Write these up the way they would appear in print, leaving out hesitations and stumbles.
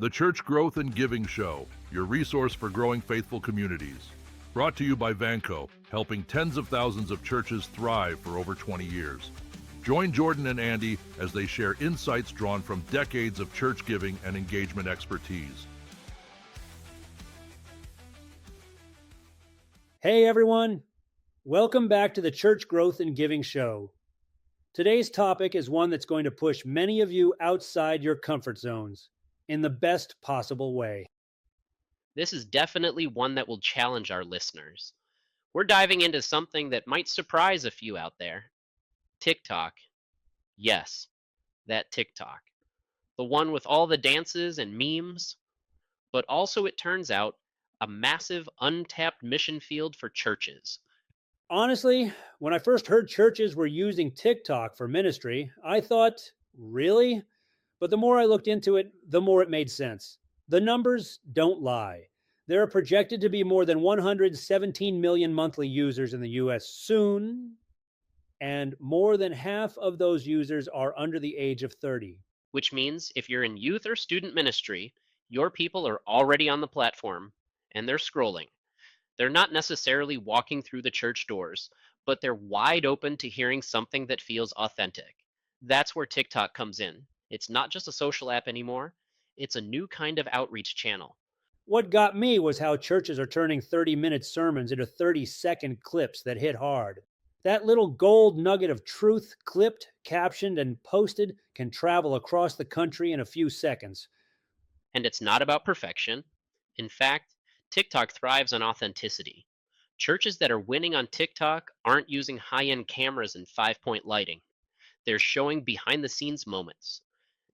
The Church Growth and Giving Show, your resource for growing faithful communities. Brought to you by Vanco, helping tens of thousands of churches thrive for over 20 years. Join Jordan and Andy as they share insights drawn from decades of church giving and engagement expertise. Hey everyone, welcome back to the Church Growth and Giving Show. Today's topic is one that's going to push many of you outside your comfort zones in the best possible way. This is definitely one that will challenge our listeners. We're diving into something that might surprise a few out there. TikTok. Yes, that TikTok. The one with all the dances and memes. But also, it turns out, a massive untapped mission field for churches. Honestly, when I first heard churches were using TikTok for ministry, I thought, really? But the more I looked into it, the more it made sense. The numbers don't lie. There are projected to be more than 117 million monthly users in the US soon, and more than half of those users are under the age of 30. Which means if you're in youth or student ministry, your people are already on the platform and they're scrolling. They're not necessarily walking through the church doors, but they're wide open to hearing something that feels authentic. That's where TikTok comes in. It's not just a social app anymore, it's a new kind of outreach channel. What got me was how churches are turning 30-minute sermons into 30-second clips that hit hard. That little gold nugget of truth, clipped, captioned, and posted, can travel across the country in a few seconds. And it's not about perfection. In fact, TikTok thrives on authenticity. Churches that are winning on TikTok aren't using high-end cameras and 5-point lighting. They're showing behind-the-scenes moments.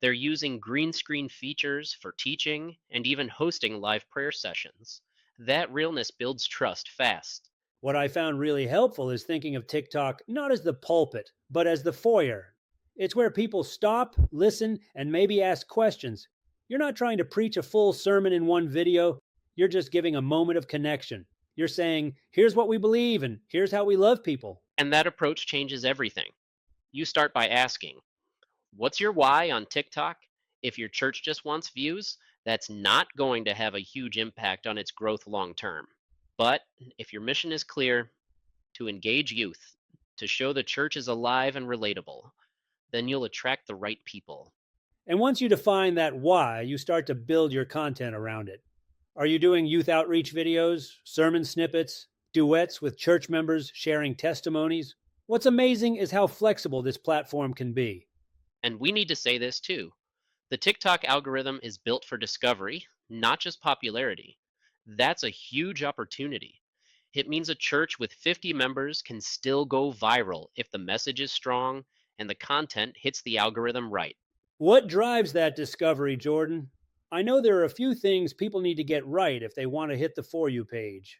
They're using green screen features for teaching and even hosting live prayer sessions. That realness builds trust fast. What I found really helpful is thinking of TikTok not as the pulpit, but as the foyer. It's where people stop, listen, and maybe ask questions. You're not trying to preach a full sermon in one video, you're just giving a moment of connection. You're saying, here's what we believe, and here's how we love people. And that approach changes everything. You start by asking, what's your why on TikTok? If your church just wants views, that's not going to have a huge impact on its growth long term. But if your mission is clear, to engage youth, to show the church is alive and relatable, then you'll attract the right people. And once you define that why, you start to build your content around it. Are you doing youth outreach videos, sermon snippets, duets with church members sharing testimonies? What's amazing is how flexible this platform can be. And we need to say this too. The TikTok algorithm is built for discovery, not just popularity. That's a huge opportunity. It means a church with 50 members can still go viral if the message is strong and the content hits the algorithm right. What drives that discovery, Jordan? I know there are a few things people need to get right if they want to hit the For You page.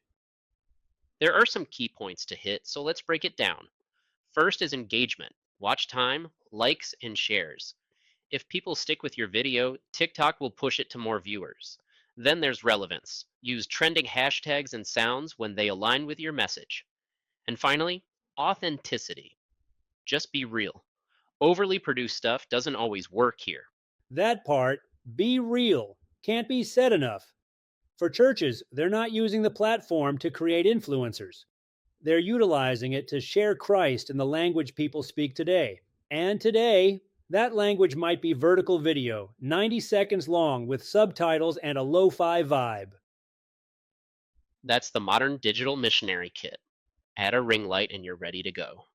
There are some key points to hit, so let's break it down. First is engagement. Watch time, likes, and shares. If people stick with your video, TikTok will push it to more viewers. Then there's relevance. Use trending hashtags and sounds when they align with your message. And finally, authenticity. Just be real. Overly produced stuff doesn't always work here. That part, be real, can't be said enough. For churches, they're not using the platform to create influencers. They're utilizing it to share Christ in the language people speak today. And today, that language might be vertical video, 90 seconds long with subtitles and a lo-fi vibe. That's the modern digital missionary kit. Add a ring light and you're ready to go.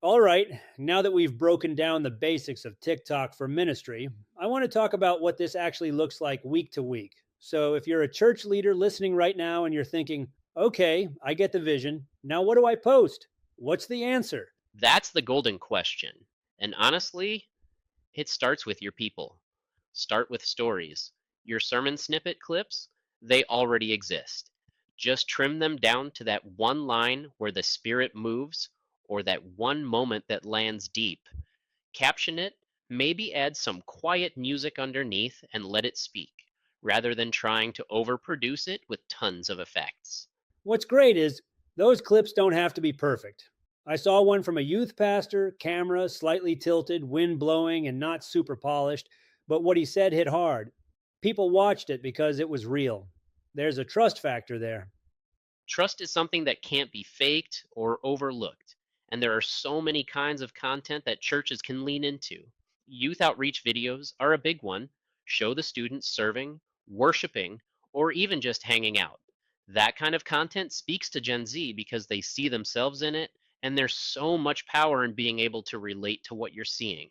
All right, now that we've broken down the basics of TikTok for ministry, I want to talk about what this actually looks like week to week. So if you're a church leader listening right now and you're thinking, okay, I get the vision, now what do I post? What's the answer? That's the golden question. And honestly, it starts with your people. Start with stories. Your sermon snippet clips, they already exist. Just trim them down to that one line where the Spirit moves or that one moment that lands deep. Caption it, maybe add some quiet music underneath and let it speak, rather than trying to overproduce it with tons of effects. What's great is those clips don't have to be perfect. I saw one from a youth pastor, camera slightly tilted, wind blowing, and not super polished, but what he said hit hard. People watched it because it was real. There's a trust factor there. Trust is something that can't be faked or overlooked, and there are so many kinds of content that churches can lean into. Youth outreach videos are a big one. Show the students serving, worshiping, or even just hanging out. That kind of content speaks to Gen Z because they see themselves in it, and there's so much power in being able to relate to what you're seeing.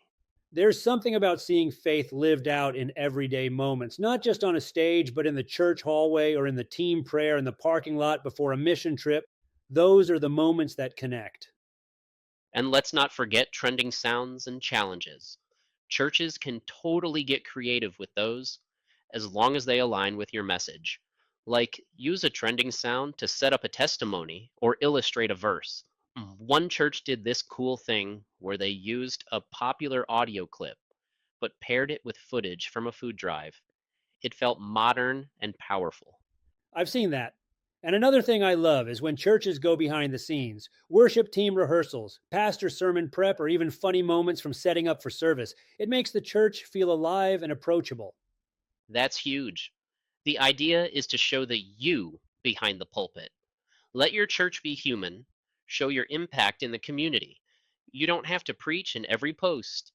There's something about seeing faith lived out in everyday moments, not just on a stage, but in the church hallway or in the team prayer in the parking lot before a mission trip. Those are the moments that connect. And let's not forget trending sounds and challenges. Churches can totally get creative with those as long as they align with your message. Like, use a trending sound to set up a testimony or illustrate a verse. One church did this cool thing where they used a popular audio clip but paired it with footage from a food drive. It felt modern and powerful. I've seen that. And another thing I love is when churches go behind the scenes, worship team rehearsals, pastor sermon prep, or even funny moments from setting up for service. It makes the church feel alive and approachable. That's huge. The idea is to show the you behind the pulpit. Let your church be human. Show your impact in the community. You don't have to preach in every post.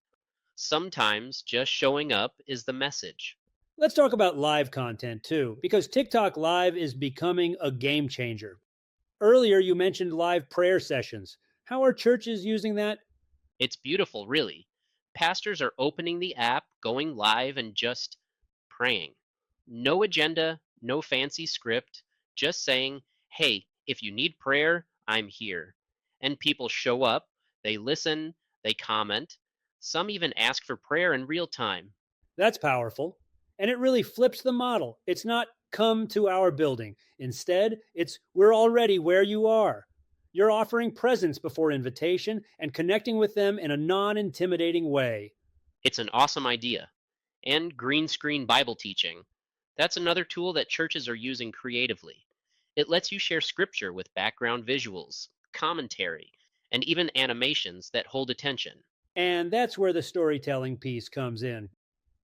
Sometimes just showing up is the message. Let's talk about live content too, because TikTok Live is becoming a game changer. Earlier, you mentioned live prayer sessions. How are churches using that? It's beautiful, really. Pastors are opening the app, going live, and just praying. No agenda, no fancy script, just saying, hey, if you need prayer, I'm here. And people show up, they listen, they comment. Some even ask for prayer in real time. That's powerful. And it really flips the model. It's not come to our building. Instead, it's we're already where you are. You're offering presence before invitation and connecting with them in a non intimidating way. It's an awesome idea. And green screen Bible teaching. That's another tool that churches are using creatively. It lets you share scripture with background visuals, commentary, and even animations that hold attention. And that's where the storytelling piece comes in.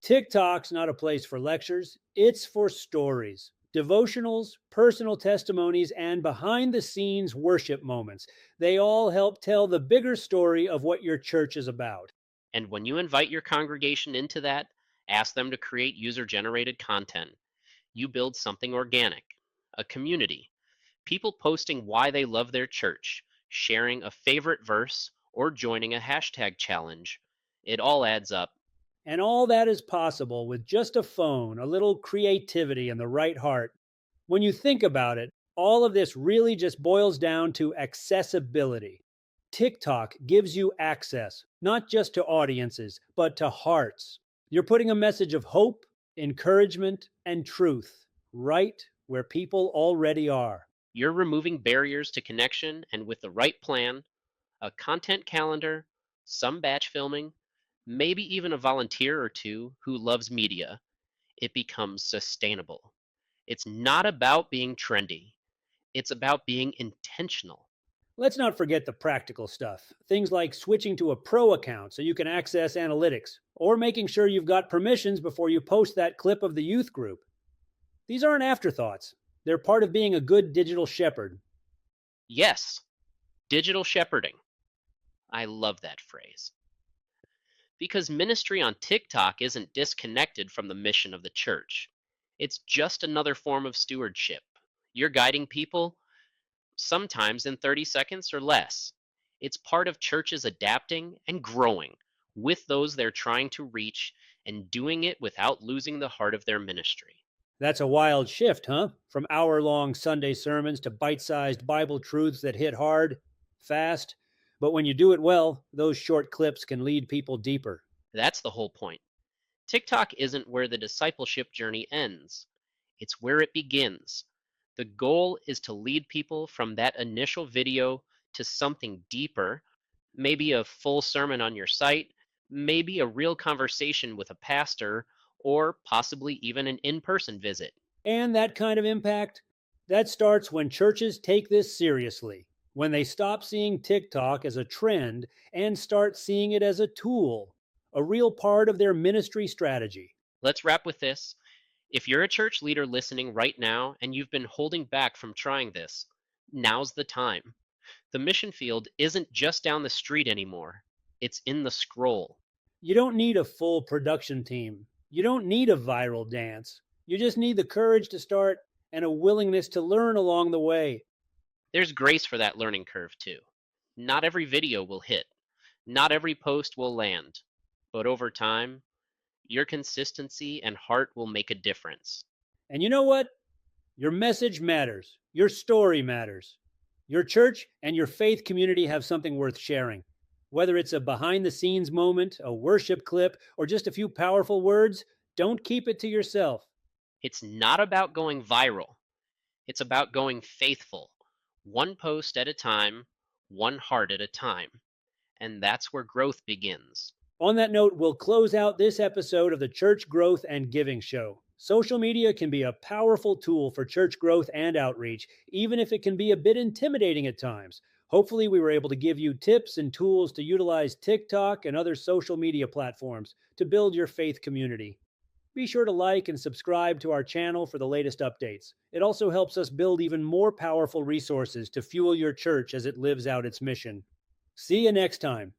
TikTok's not a place for lectures, it's for stories, devotionals, personal testimonies, and behind the scenes worship moments. They all help tell the bigger story of what your church is about. And when you invite your congregation into that, ask them to create user generated content. You build something organic, a community, people posting why they love their church, sharing a favorite verse, or joining a hashtag challenge. It all adds up. And all that is possible with just a phone, a little creativity, and the right heart. When you think about it, all of this really just boils down to accessibility. TikTok gives you access, not just to audiences, but to hearts. You're putting a message of hope, encouragement, and truth right where people already are. You're removing barriers to connection, and with the right plan, a content calendar, some batch filming, maybe even a volunteer or two who loves media, it becomes sustainable. It's not about being trendy, it's about being intentional. Let's not forget the practical stuff. Things like switching to a pro account so you can access analytics, or making sure you've got permissions before you post that clip of the youth group. These aren't afterthoughts, they're part of being a good digital shepherd. Yes, digital shepherding. I love that phrase. Because ministry on TikTok isn't disconnected from the mission of the church. It's just another form of stewardship. You're guiding people, sometimes in 30 seconds or less. It's part of churches adapting and growing with those they're trying to reach and doing it without losing the heart of their ministry. That's a wild shift, huh? From hour long Sunday sermons to bite sized Bible truths that hit hard, fast. But when you do it well, those short clips can lead people deeper. That's the whole point. TikTok isn't where the discipleship journey ends, it's where it begins. The goal is to lead people from that initial video to something deeper, maybe a full sermon on your site, maybe a real conversation with a pastor, or possibly even an in person visit. And that kind of impact, that starts when churches take this seriously, when they stop seeing TikTok as a trend and start seeing it as a tool, a real part of their ministry strategy. Let's wrap with this. If you're a church leader listening right now and you've been holding back from trying this, now's the time. The mission field isn't just down the street anymore, it's in the scroll. You don't need a full production team. You don't need a viral dance. You just need the courage to start and a willingness to learn along the way. There's grace for that learning curve, too. Not every video will hit, not every post will land, but over time, your consistency and heart will make a difference. And you know what? Your message matters. Your story matters. Your church and your faith community have something worth sharing. Whether it's a behind the scenes moment, a worship clip, or just a few powerful words, don't keep it to yourself. It's not about going viral, it's about going faithful, one post at a time, one heart at a time. And that's where growth begins. On that note, we'll close out this episode of the Church Growth and Giving Show. Social media can be a powerful tool for church growth and outreach, even if it can be a bit intimidating at times. Hopefully, we were able to give you tips and tools to utilize TikTok and other social media platforms to build your faith community. Be sure to like and subscribe to our channel for the latest updates. It also helps us build even more powerful resources to fuel your church as it lives out its mission. See you next time.